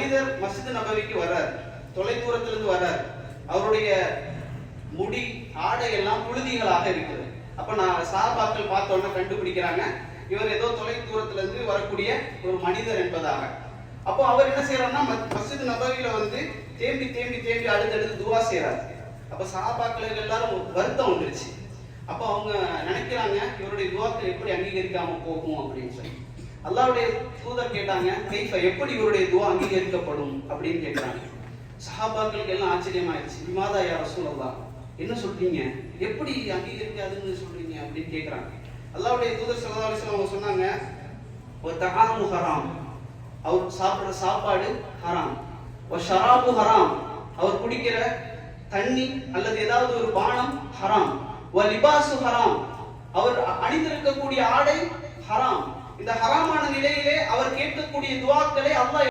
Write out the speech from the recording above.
மனிதர் மஸ்ஜித் நபவிக்கு வர்றார், தொலை தூரத்துல இருந்து வர்றார். அவருடைய முடி ஆடை எல்லாம் புழுதிகளாக இருக்குது. அப்ப நான் சஹாபாக்கள் பார்த்த உடனே கண்டுபிடிக்கிறாங்க இவர் ஏதோ தொலை தூரத்துல இருந்து வரக்கூடிய ஒரு மனிதர் என்பதாக. அப்போ அவர் என்ன செய்யறாருன்னா மஸ்ஜித் நபவியில வந்து தேம்பி தேம்பி தேம்பி அழுது துவா செய்யறாரு. அப்ப சஹாபாக்களுக்கு எல்லாரும் வருத்தம் வந்துருச்சு. அப்போ அவங்க நினைக்கிறாங்க இவருடைய துவாக்கள் எப்படி அங்கீகரிக்காம போகும் அப்படின்னு சொல்லி. அல்லாஹ்வுடைய தூதர் கேட்டாங்க, கைஃப, எப்படி இவருடைய துவா அங்கீகரிக்கப்படும் அப்படின்னு கேட்கிறாங்க. சஹாபாக்களுக்கு எல்லாம் ஆச்சரியமாயிடுச்சு. இமாதா யா ரசூலல்லாஹ், என்ன சொல்றீங்க, எப்படி அங்கீகரிக்காதுன்னு சொல்றீங்க அப்படின்னு கேட்கிறாங்க. அல்லாஹ்வுடைய தூதர் ஸல்லல்லாஹு அலைஹி வஸல்லம் அவங்க சொன்னாங்க, வ தஆமு ஹராம், அவர் சாப்பிடுற சாப்பாடு ஹராம், வ ஷராபு ஹராம், அவர் குடிக்கிற தண்ணி அல்லது ஏதாவது ஒரு பானம் ஹராம், வ லிபாசு ஹராம், அவர் அணிந்திருக்கக்கூடிய ஆடை ஹராம். இந்த ஹராமான நிலையிலே அவர் கேட்கக்கூடிய துஆக்களை அல்லாஹ்